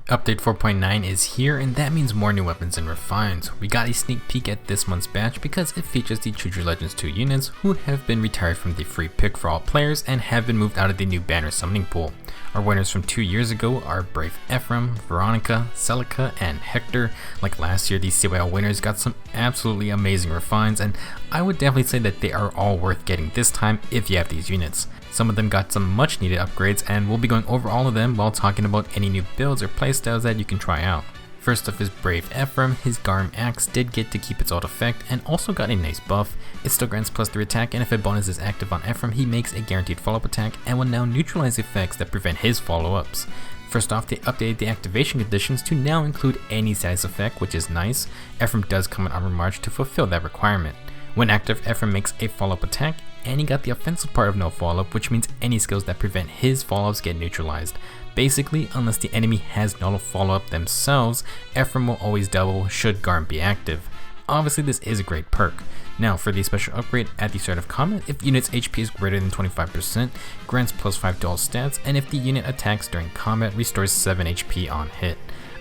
Update 4.9 is here, and that means more new weapons and refines. We got a sneak peek at this month's batch because it features the True Legends 2 units who have been retired from the free pick for all players and have been moved out of the new banner summoning pool. Our winners from 2 years ago are Brave Ephraim, Veronica, Celica, and Hector. Like last year, these CYL winners got some absolutely amazing refines, and I would definitely say that they are all worth getting this time if you have these units. Some of them got some much needed upgrades, and we'll be going over all of them while talking about any new builds or playstyles that you can try out. First up is Brave Ephraim. His Garm axe did get to keep its old effect and also got a nice buff. It still grants +3 attack, and if a bonus is active on Ephraim, he makes a guaranteed follow-up attack and will now neutralize effects that prevent his follow-ups. First off, they updated the activation conditions to now include any status effect, which is nice. Ephraim does come in Armor March to fulfill that requirement. When active, Ephraim makes a follow-up attack, and he got the offensive part of no follow-up, which means any skills that prevent his follow-ups get neutralized. Basically, unless the enemy has no follow-up themselves, Ephraim will always double should Garm be active. Obviously, this is a great perk. Now, for the special upgrade at the start of combat, if the unit's HP is greater than 25%, grants +5 to all stats, and if the unit attacks during combat, restores 7 HP on hit.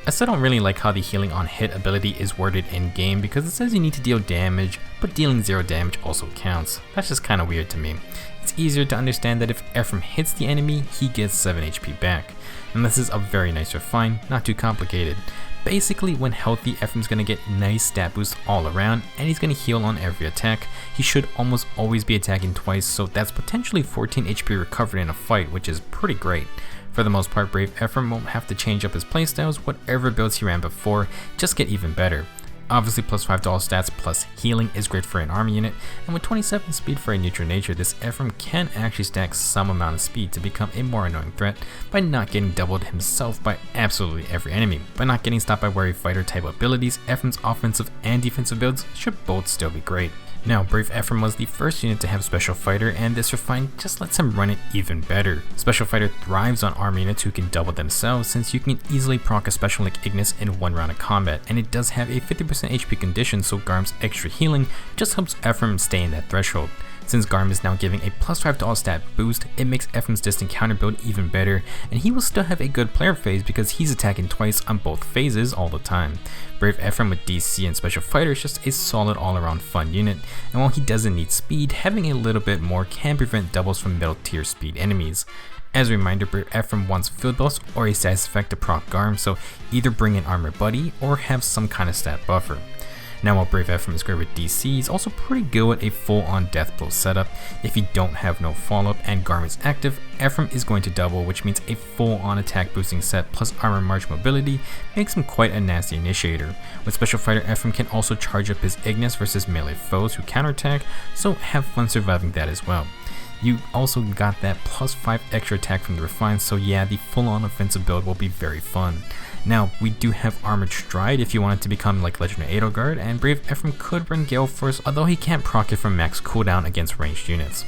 I still don't really like how the healing on hit ability is worded in game because it says you need to deal damage, but dealing 0 damage also counts. That's just kinda weird to me. It's easier to understand that if Ephraim hits the enemy, he gets 7 HP back. And this is a very nice refine, not too complicated. Basically, when healthy, Ephraim's gonna get nice stat boosts all around, and he's gonna heal on every attack. He should almost always be attacking twice, so that's potentially 14 HP recovered in a fight, which is pretty great. For the most part, Brave Ephraim won't have to change up his playstyles. Whatever builds he ran before just get even better. Obviously, +5 to all stats plus healing is great for an army unit, and with 27 speed for a neutral nature, this Ephraim can actually stack some amount of speed to become a more annoying threat by not getting doubled himself by absolutely every enemy. By not getting stopped by wary fighter type abilities, Ephraim's offensive and defensive builds should both still be great. Now, Brave Ephraim was the first unit to have Special Fighter, and this refine just lets him run it even better. Special Fighter thrives on army units who can double themselves, since you can easily proc a special like Ignis in one round of combat, and it does have a 50% HP condition, so Garm's extra healing just helps Ephraim stay in that threshold. Since Garm is now giving a +5 to all stat boost, it makes Ephraim's distant counter build even better, and he will still have a good player phase because he's attacking twice on both phases all the time. Brave Ephraim with DC and Special Fighter is just a solid all-around fun unit, and while he doesn't need speed, having a little bit more can prevent doubles from middle tier speed enemies. As a reminder, Brave Ephraim wants field buffs or a status effect to proc Garm, so either bring an armor buddy or have some kind of stat buffer. Now, while Brave Ephraim is great with DC, he's also pretty good with a full-on death blow setup. If you don't have no follow-up and Garm is active, Ephraim is going to double, which means a full-on attack boosting set plus armor march mobility makes him quite a nasty initiator. With Special Fighter, Ephraim can also charge up his Ignis versus melee foes who counterattack, so have fun surviving that as well. You also got that +5 extra attack from the refine, so yeah, the full-on offensive build will be very fun. Now, we do have Armored Stride if you want it to become like Legendary Edelgard, and Brave Ephraim could run Gale Force, although he can't proc it from max cooldown against ranged units.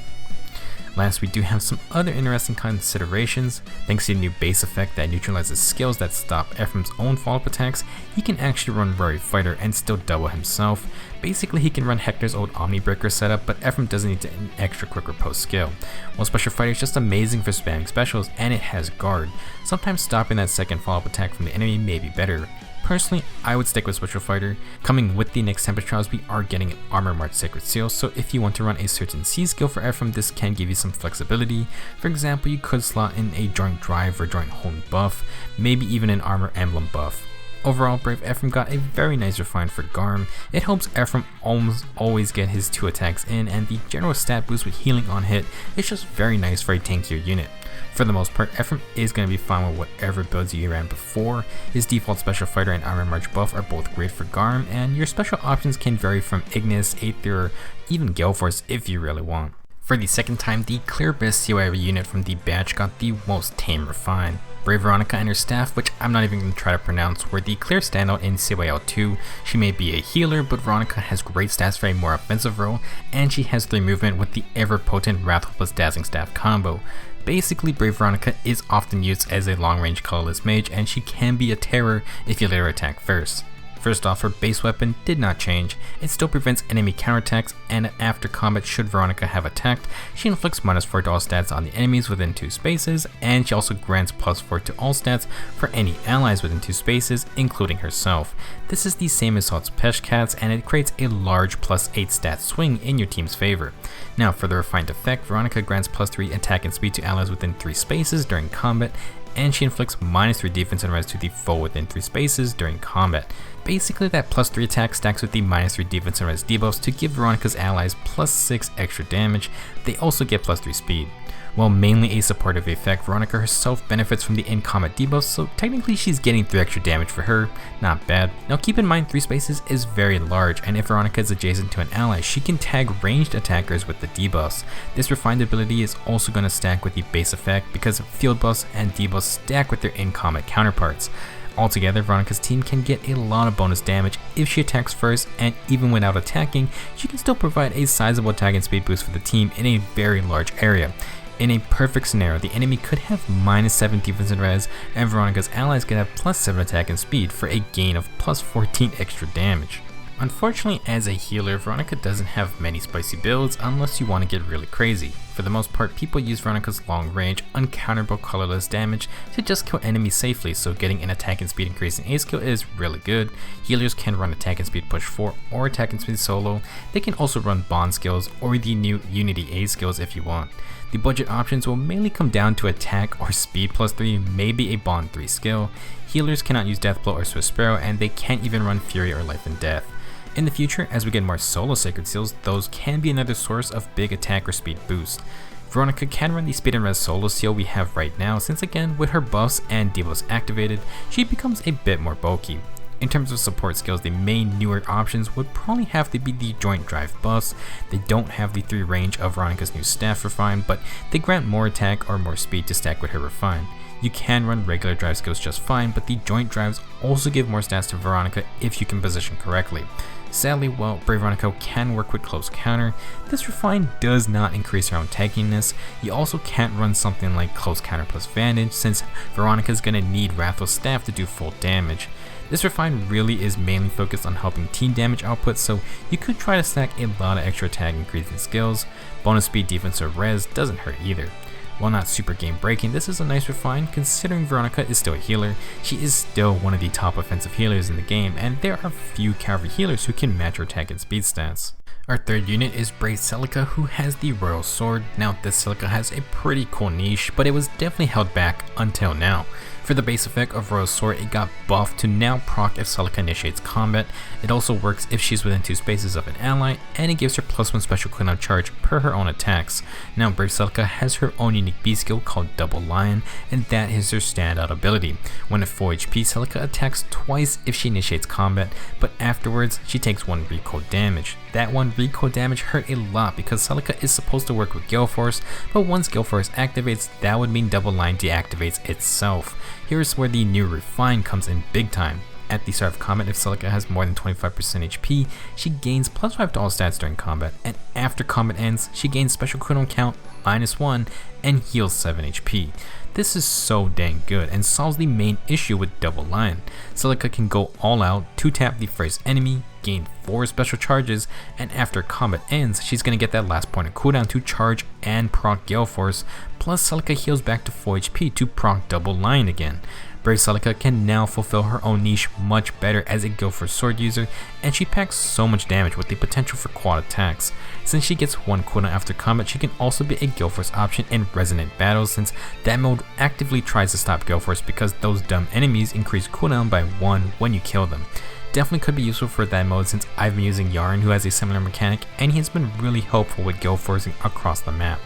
Last, we do have some other interesting considerations. Thanks to the new base effect that neutralizes skills that stop Ephraim's own follow-up attacks, he can actually run Wary Fighter and still double himself. Basically, he can run Hector's old Omni Breaker setup, but Ephraim doesn't need an extra quick riposte skill. While Special Fighter is just amazing for spamming specials, and it has guard. Sometimes stopping that second follow-up attack from the enemy may be better. Personally, I would stick with Special Fighter. Coming with the next Tempest Trials, we are getting an Armor March Sacred Seal, so if you want to run a certain C skill for Ephraim, this can give you some flexibility. For example, you could slot in a Joint Drive or Joint Hone buff, maybe even an Armor Emblem buff. Overall, Brave Ephraim got a very nice refine for Garm. It helps Ephraim almost always get his 2 attacks in, and the general stat boost with healing on hit is just very nice for a tankier unit. For the most part, Ephraim is going to be fine with whatever builds you ran before. His default Special Fighter and Armor March buff are both great for Garm, and your special options can vary from Ignis, Aether, or even Gale Force if you really want. For the second time, the clear best CYL unit from the batch got the most tame refine. Brave Veronica and her staff, which I'm not even going to try to pronounce, were the clear standout in CYL2. She may be a healer, but Veronica has great stats for a more offensive role, and she has 3 movement with the ever-potent Wrathful plus Dazzling Staff combo. Basically, Brave Veronica is often used as a long-range colorless mage, and she can be a terror if you let her attack first. First off, her base weapon did not change. It still prevents enemy counterattacks, and after combat should Veronica have attacked, she inflicts -4 to all stats on the enemies within 2 spaces, and she also grants +4 to all stats for any allies within 2 spaces, including herself. This is the same as Salt's Peshcats, and it creates a large +8 stat swing in your team's favor. Now for the refined effect, Veronica grants +3 attack and speed to allies within 3 spaces during combat, and she inflicts -3 defense and res to the foe within 3 spaces during combat. Basically, that +3 attack stacks with the -3 defense and res debuffs to give Veronica's allies +6 extra damage. They also get +3 speed. While mainly a supportive effect, Veronica herself benefits from the in-combat debuffs, so technically she's getting 3 extra damage for her, not bad. Now keep in mind 3 spaces is very large, and if Veronica is adjacent to an ally, she can tag ranged attackers with the debuffs. This refined ability is also going to stack with the base effect because field buffs and debuffs stack with their in-combat counterparts. Altogether, Veronica's team can get a lot of bonus damage if she attacks first, and even without attacking, she can still provide a sizable attack and speed boost for the team in a very large area. In a perfect scenario, the enemy could have -7 defense and res, and Veronica's allies could have +7 attack and speed for a gain of +14 extra damage. Unfortunately, as a healer, Veronica doesn't have many spicy builds unless you want to get really crazy. For the most part, people use Veronica's long range, uncounterable colorless damage to just kill enemies safely, so getting an attack and speed increase in A skill is really good. Healers can run attack and speed push 4 or attack and speed solo. They can also run bond skills or the new Unity A skills if you want. The budget options will mainly come down to attack or speed +3, maybe a bond 3 skill. Healers cannot use Deathblow or Swift Sparrow, and they can't even run Fury or Life and Death. In the future, as we get more solo Sacred Seals, those can be another source of big attack or speed boost. Veronica can run the speed and res solo seal we have right now, since again, with her buffs and debuffs activated, she becomes a bit more bulky. In terms of support skills, the main newer options would probably have to be the joint drive buffs. They don't have the 3 range of Veronica's new staff refine, but they grant more attack or more speed to stack with her refine. You can run regular drive skills just fine, but the joint drives also give more stats to Veronica if you can position correctly. Sadly, while Brave Veronica can work with close counter, this refine does not increase her own tankiness. You also can't run something like close counter plus Vantage, since Veronica is going to need Wrathful Staff to do full damage. This refine really is mainly focused on helping team damage output, so you could try to stack a lot of extra attack increasing skills. Bonus speed, defense, or res doesn't hurt either. While not super game breaking, this is a nice refine considering Veronica is still a healer. She is still one of the top offensive healers in the game, and there are few cavalry healers who can match her attack and speed stats. Our third unit is Brave Celica, who has the Royal Sword. Now this Celica has a pretty cool niche, but it was definitely held back until now. For the base effect of Royal Sword, it got buffed to now proc if Celica initiates combat. It also works if she's within 2 spaces of an ally, and it gives her +1 special cooldown charge per her own attacks. Now Brave Celica has her own unique B skill called Double Lion, and that is her standout ability. When at full HP, Celica attacks twice if she initiates combat, but afterwards she takes 1 recoil damage. That 1 recoil damage hurt a lot because Celica is supposed to work with Gale Force, but once Gale Force activates, that would mean Double Lion deactivates itself. Here's where the new refine comes in big time. At the start of combat, if Celica has more than 25% HP, she gains +5 to all stats during combat, and after combat ends, she gains special cooldown count -1 and heals 7 HP. This is so dang good and solves the main issue with Double Lion. Celica can go all out, 2-tap the first enemy, gain 4 special charges, and after combat ends, she's gonna get that last point of cooldown to charge and proc Gale Force, plus Celica heals back to full HP to proc Double Lion again. Brave Celica can now fulfill her own niche much better as a Gale Force sword user, and she packs so much damage with the potential for quad attacks. Since she gets 1 cooldown after combat, she can also be a Gale Force option in Resonant Battles, since that mode actively tries to stop Gale Force because those dumb enemies increase cooldown by 1 when you kill them. Definitely could be useful for that mode since I've been using Yarn, who has a similar mechanic, and he has been really helpful with Gale Forcing across the map.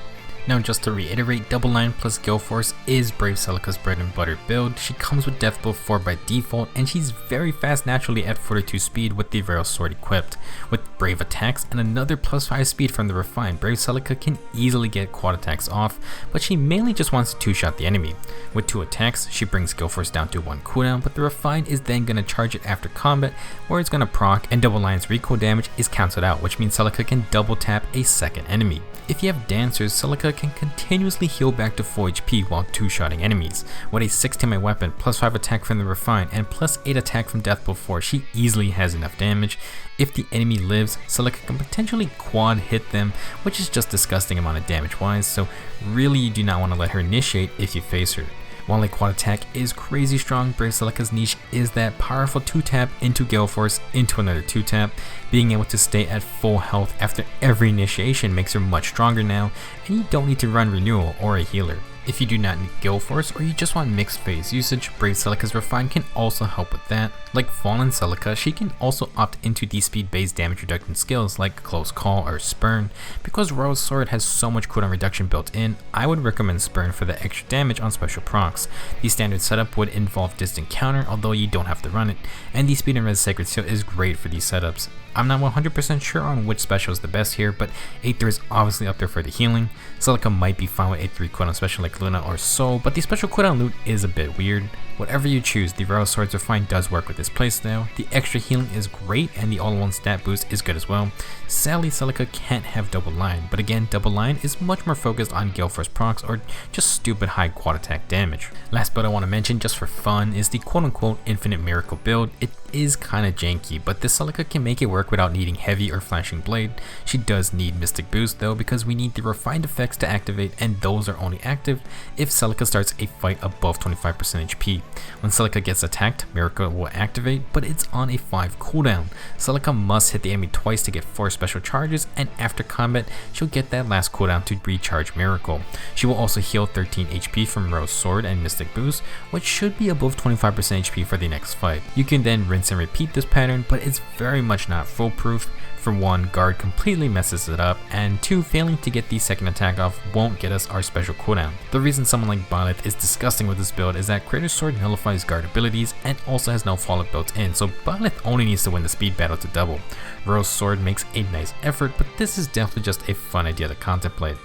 Now just to reiterate, Double Lion plus Gale Force is Brave Celica's bread and butter build. She comes with Deathblow 4 by default, and she's very fast naturally at 42 speed with the Royal Sword equipped. With Brave attacks and another +5 speed from the refine, Brave Celica can easily get quad attacks off, but she mainly just wants to 2-shot the enemy. With 2 attacks, she brings Gale Force down to 1 cooldown, but the refine is then going to charge it after combat, where it's going to proc, and Double Lion's recoil damage is cancelled out, which means Celica can double tap a second enemy. If you have dancers, Celica can continuously heal back to full HP while two-shotting enemies. With a 6 teammate weapon, plus 5 attack from the Refine, and plus 8 attack from Death before, she easily has enough damage. If the enemy lives, Celica can potentially quad hit them, which is just disgusting amount of damage wise, so really you do not want to let her initiate if you face her. While a quad attack is crazy strong, Brave Celica's niche is that powerful 2-tap into Gale Force into another 2-tap. Being able to stay at full health after every initiation makes her much stronger now, and you don't need to run Renewal or a healer. If you do not need Gale Force or you just want mixed phase usage, Brave Celica's Refine can also help with that. Like Fallen Celica, she can also opt into the speed based damage reduction skills like Close Call or Spurn. Because Royal Sword has so much cooldown reduction built in, I would recommend Spurn for the extra damage on special procs. The standard setup would involve Distant Counter, although you don't have to run it, and the Speed and Res Sacred Seal is great for these setups. I'm not 100% sure on which special is the best here, but Aether is obviously up there for the healing. Celica might be fine with a 3 cooldown special like Luna or Soul, but the special cooldown loot is a bit weird. Whatever you choose, the Royal Swords Refine does work with this playstyle. The extra healing is great and the all-in-one stat boost is good as well. Sadly, Celica can't have double line, but again, double line is much more focused on Gale Force procs or just stupid high quad attack damage. Last build I want to mention just for fun is the quote-unquote Infinite Miracle build. It is kinda janky, but this Celica can make it work without needing heavy or flashing blade. She does need Mystic Boost though, because we need the refined effects to activate, and those are only active if Celica starts a fight above 25% HP. When Celica gets attacked, Miracle will activate, but it's on a 5 cooldown. Celica must hit the enemy twice to get 4 special charges, and after combat, she'll get that last cooldown to recharge Miracle. She will also heal 13 HP from Rose Sword and Mystic Boost, which should be above 25% HP for the next fight. You can then rinse and repeat this pattern, but it's very much not foolproof. For 1, guard completely messes it up, and 2, failing to get the second attack off won't get us our special cooldown. The reason someone like Byleth is disgusting with this build is that Creator's Sword nullifies guard abilities and also has no fallout built in, so Byleth only needs to win the speed battle to double. Rose Sword makes a nice effort, but this is definitely just a fun idea to contemplate.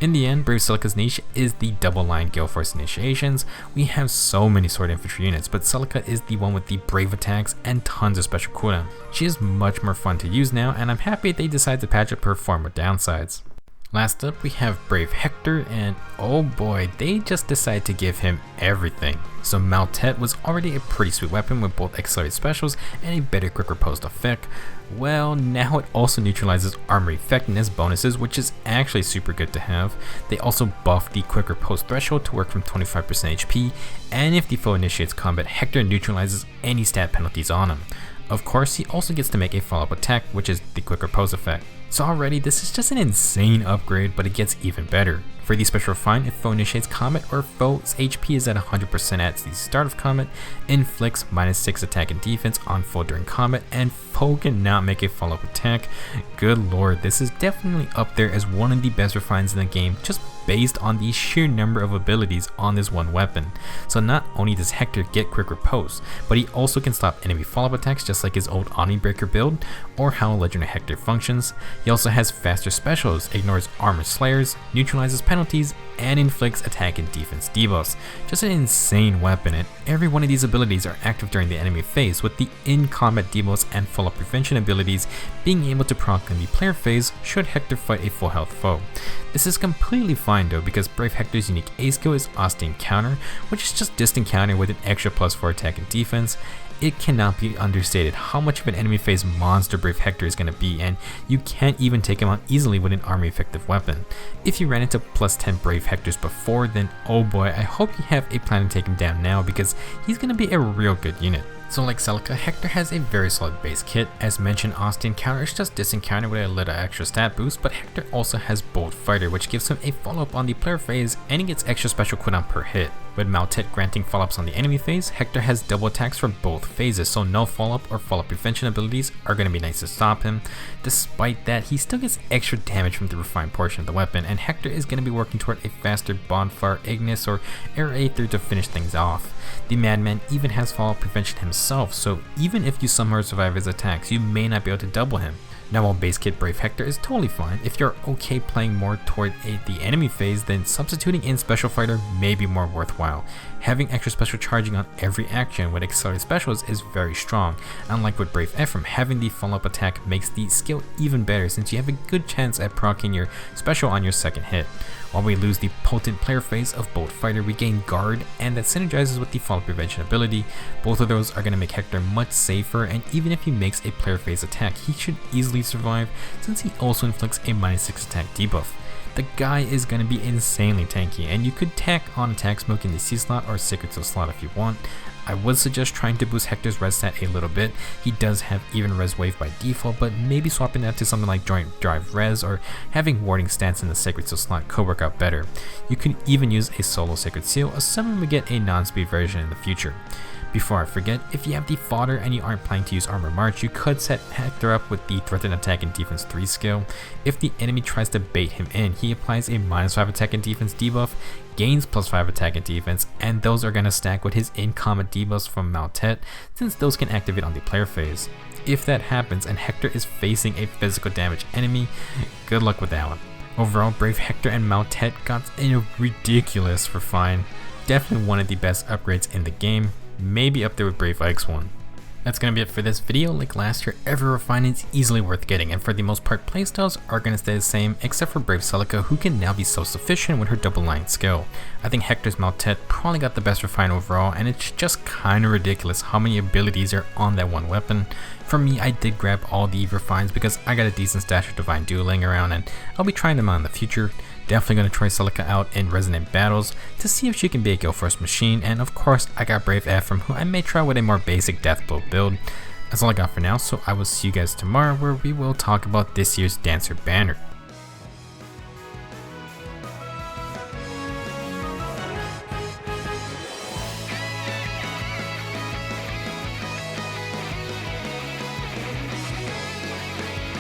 In the end, Brave Celica's niche is the double line Gale Force initiations. We have so many sword infantry units, but Celica is the one with the brave attacks and tons of special cooldown. She is much more fun to use now, and I'm happy they decided to patch up her former downsides. Last up, we have Brave Hector, and oh boy, they just decided to give him everything. So Maltet was already a pretty sweet weapon with both accelerated specials and a better quick riposte effect. Well, now it also neutralizes armor effectiveness bonuses, which is actually super good to have. They also buffed the quick riposte threshold to work from 25% HP, and if the foe initiates combat, Hector neutralizes any stat penalties on him. Of course, he also gets to make a follow-up attack, which is the quick riposte effect. So already, this is just an insane upgrade, but it gets even better. For the special refine, if foe initiates combat or foe's HP is at 100% at the start of combat, inflicts -6 attack and defense on foe during combat, and foe cannot make a follow-up attack. Good lord, this is definitely up there as one of the best refines in the game, just based on the sheer number of abilities on this one weapon. So not only does Hector get quick riposte, but he also can stop enemy follow-up attacks just like his old Omni Breaker build, or how Legendary Hector functions. He also has faster specials, ignores armor slayers, neutralizes penalties, and inflicts attack and defense debuffs. Just an insane weapon, and every one of these abilities are active during the enemy phase, with the in-combat debuffs and follow-up prevention abilities being able to proc in the player phase should Hector fight a full health foe. This is completely fine though, because Brave Hector's unique A skill is Austin Counter, which is just distant counter with an extra +4 attack and defense. It cannot be understated how much of an enemy phase monster Brave Hector is going to be, and you can't even take him out easily with an army effective weapon. If you ran into +10 Brave Hectors before, then oh boy, I hope you have a plan to take him down now, because he's going to be a real good unit. So like Celica, Hector has a very solid base kit. As mentioned, Austin Counter is just distant counter with a little extra stat boost, but Hector also has Bold Fighter, which gives him a follow-up on the player phase, and he gets extra special cooldown per hit. With Maltet granting follow-ups on the enemy phase, Hector has double attacks for both phases, so no follow-up or follow-up prevention abilities are going to be nice to stop him. Despite that, he still gets extra damage from the refined portion of the weapon, and Hector is going to be working toward a faster Bonfire, Ignis, or Air Aether to finish things off. The Madman even has follow-up prevention himself, so even if you somehow survive his attacks, you may not be able to double him. Now while base kit Brave Hector is totally fine, if you're okay playing more toward the enemy phase, then substituting in Special Fighter may be more worthwhile. Having extra special charging on every action with accelerated specials is very strong. Unlike with Brave Ephraim, having the follow-up attack makes the skill even better since you have a good chance at proccing your special on your second hit. While we lose the potent player phase of Bolt Fighter, we gain Guard, and that synergizes with the Fall Prevention ability. Both of those are going to make Hector much safer, and even if he makes a player phase attack, he should easily survive since he also inflicts a -6 attack debuff. The guy is going to be insanely tanky, and you could tack on attack smoke in the C slot or Sacred Seal slot if you want. I would suggest trying to boost Hector's res stat a little bit. He does have even res wave by default, but maybe swapping that to something like Joint Drive res or having warding stats in the Sacred Seal slot could work out better. You could even use a solo Sacred Seal, assuming we get a non-speed version in the future. Before I forget, if you have the fodder and you aren't planning to use Armor March, you could set Hector up with the Threaten Attack and Defense 3 skill. If the enemy tries to bait him in, he applies a -5 attack and defense debuff, gains +5 attack and defense, and those are going to stack with his in-combat debuffs from Maltet, since those can activate on the player phase. If that happens and Hector is facing a physical damage enemy, good luck with that one. Overall, Brave Hector and Maltet got a ridiculous refine. Definitely one of the best upgrades in the game. Maybe up there with Brave Ike's one. That's going to be it for this video. Like last year, every refine is easily worth getting, and for the most part, playstyles are going to stay the same, except for Brave Celica, who can now be self-sufficient with her double line skill. I think Hector's Maltet probably got the best refine overall, and it's just kind of ridiculous how many abilities are on that one weapon. For me, I did grab all the refines because I got a decent stash of Divine Dueling around, and I'll be trying them out in the future. Definitely going to try Celica out in Resonant Battles to see if she can be a Go First machine, and of course I got Brave Ephraim, who I may try with a more basic Deathblow build. That's all I got for now, so I will see you guys tomorrow where we will talk about this year's Dancer banner.